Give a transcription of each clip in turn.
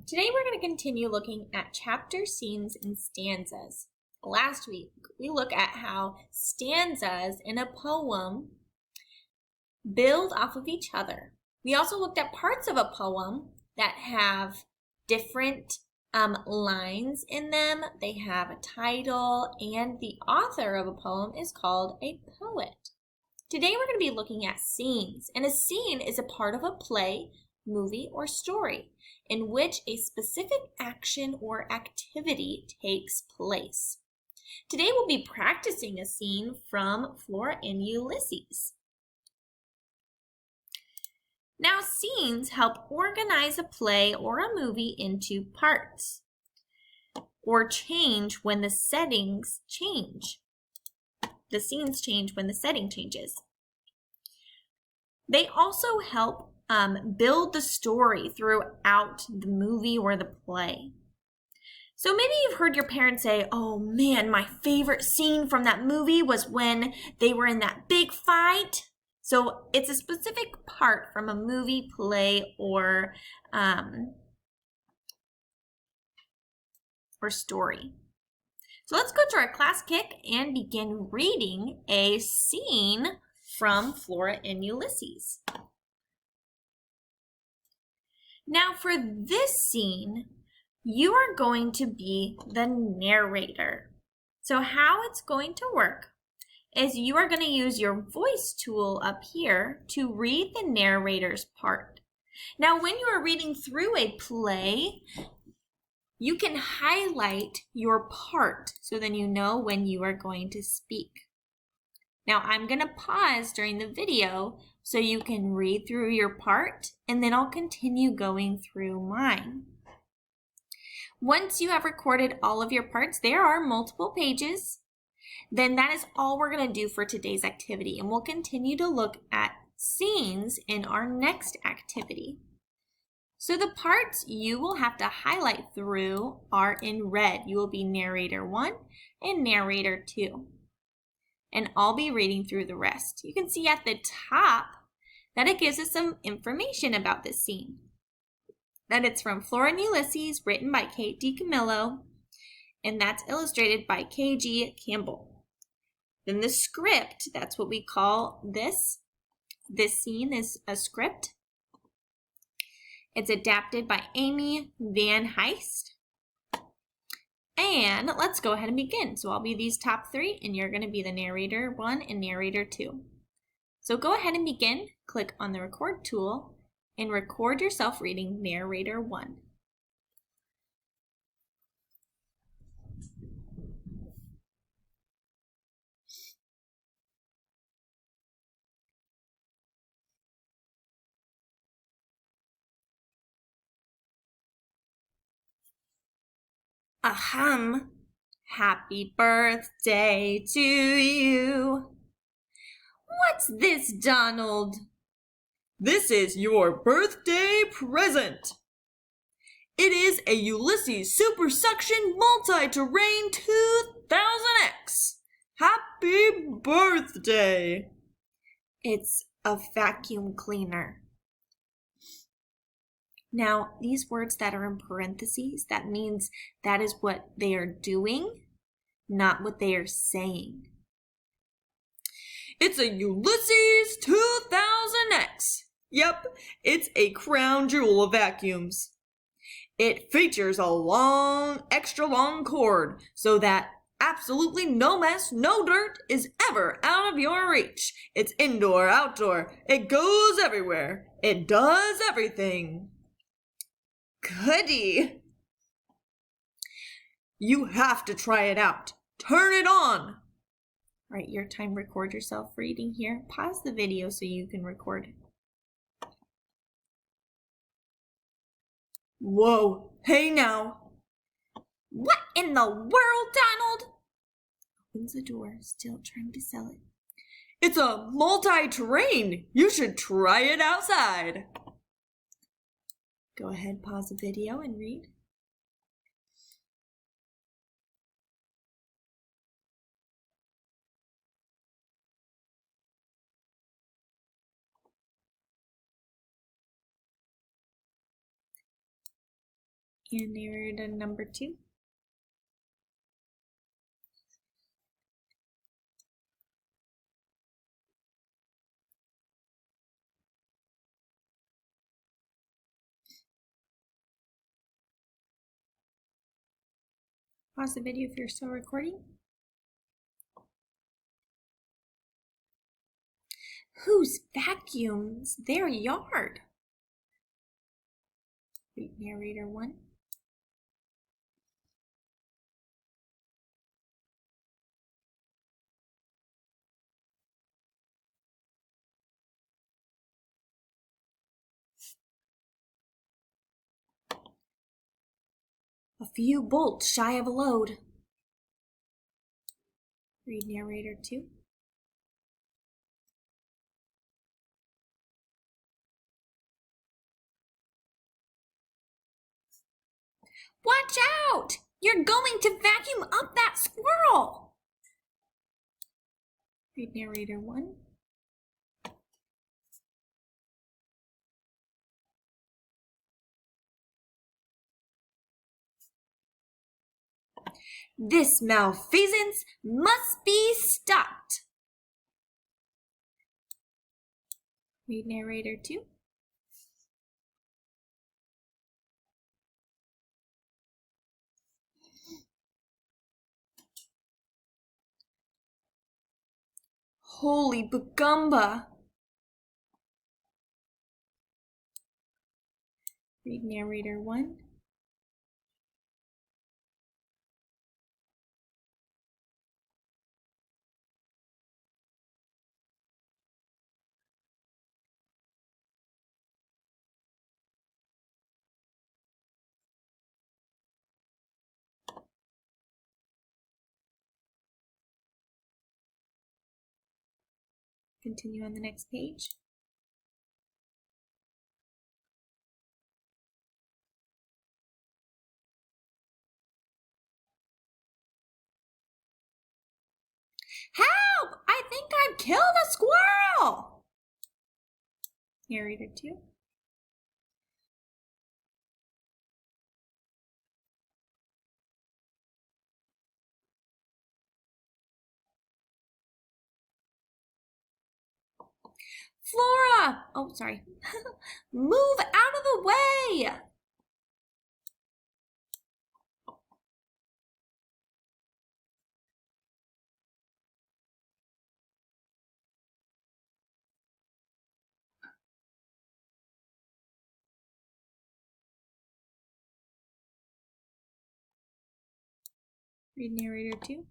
Today we're going to continue looking at chapter scenes and stanzas. Last week we looked at how stanzas in a poem build off of each other. We also looked at parts of a poem that have different lines in them. They have a title, and the author of a poem is called a poet. Today we're going to be looking at scenes, and a scene is a part of a play, movie, or story in which a specific action or activity takes place. Today we'll be practicing a scene from Flora and Ulysses. Now, scenes help organize a play or a movie into parts, or change when the settings change. The scenes change when the setting changes. They also help build the story throughout the movie or the play. So maybe you've heard your parents say, "Oh man, my favorite scene from that movie was when they were in that big fight." So it's a specific part from a movie, play, or story. So let's go to our class kick and begin reading a scene from Flora and Ulysses. Now for this scene, you are going to be the narrator. So how it's going to work is you are going to use your voice tool up here to read the narrator's part. Now when you are reading through a play, you can highlight your part so then you know when you are going to speak. Now I'm going to pause during the video so you can read through your part, and then I'll continue going through mine. Once you have recorded all of your parts, there are multiple pages, then that is all we're going to do for today's activity, and we'll continue to look at scenes in our next activity. So the parts you will have to highlight through are in red. You will be narrator 1 and narrator 2. And I'll be reading through the rest. You can see at the top that it gives us some information about this scene. That it's from Flora and Ulysses, written by Kate DiCamillo, and that's illustrated by K.G. Campbell. Then the script, that's what we call this. This scene is a script. It's adapted by Amy Van Heist. And let's go ahead and begin. So I'll be these top 3, and you're going to be the narrator 1 and narrator 2. So go ahead and begin. Click on the record tool and record yourself reading narrator 1. Ahem. Happy birthday to you. What's this, Donald? This is your birthday present. It is a Ulysses Super Suction Multi-Terrain 2000X. Happy birthday. It's a vacuum cleaner. Now, these words that are in parentheses, that means that is what they are doing, not what they are saying. It's a Ulysses 2000X. Yep, it's a crown jewel of vacuums. It features a extra long cord so that absolutely no mess, no dirt is ever out of your reach. It's indoor, outdoor. It goes everywhere. It does everything. Goody. You have to try it out. Turn it on. All right, your time, record yourself reading here. Pause the video so you can record. Whoa, hey now. What in the world, Donald? Opens the door, still trying to sell it. It's a multi-terrain. You should try it outside. Go ahead, pause the video and read. And narrator number 2. Pause the video if you're still recording. Whose vacuums their yard? Read narrator 1. A few bolts shy of a load. Read narrator 2. Watch out! You're going to vacuum up that squirrel! Read narrator 1. This malfeasance must be stopped. Read narrator 2. Holy Bagumba! Read narrator 1. Continue on the next page. Help! I think I've killed a squirrel! Narrator 2. Flora! Oh, sorry. Move out of the way! Read narrator 2.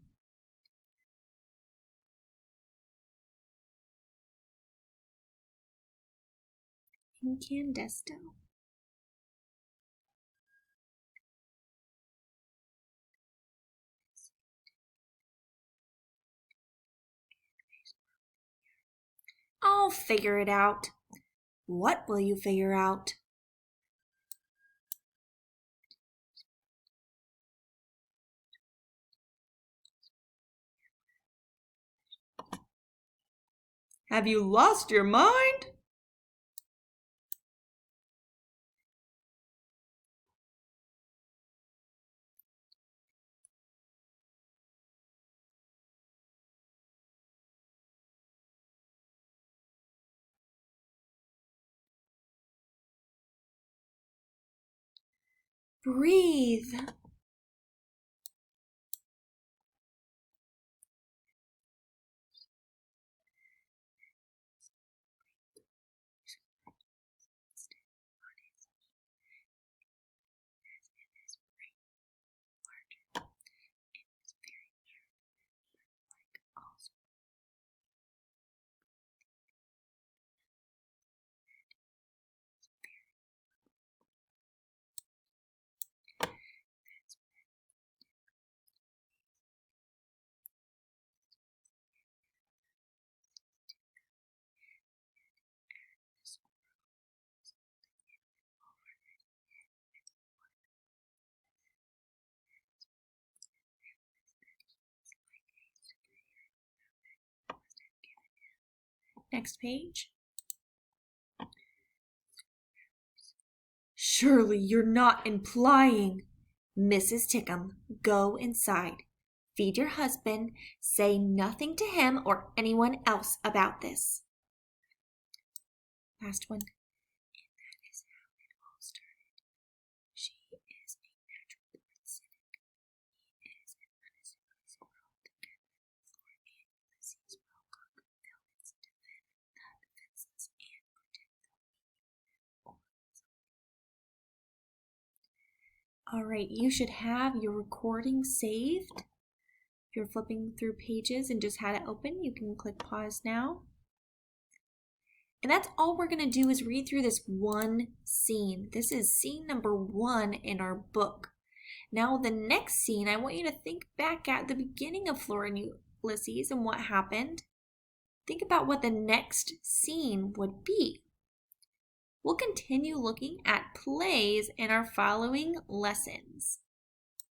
Incandesto. I'll figure it out. What will you figure out? Have you lost your mind? Breathe. Next page. Surely you're not implying. Mrs. Tickum, go inside. Feed your husband. Say nothing to him or anyone else about this. Last one. And that is how it all started. She is a natural born cynic. He is an unassuming squirrel to get Flora and Ulysses will conquer villains, defend the defenseless, and protect the weak. Alright, you should have your recording saved. If you're flipping through pages and just had it open, you can click pause now. And that's all we're going to do is read through this one scene. This is scene number 1 in our book. Now the next scene, I want you to think back at the beginning of Flora and Ulysses and what happened. Think about what the next scene would be. We'll continue looking at plays in our following lessons.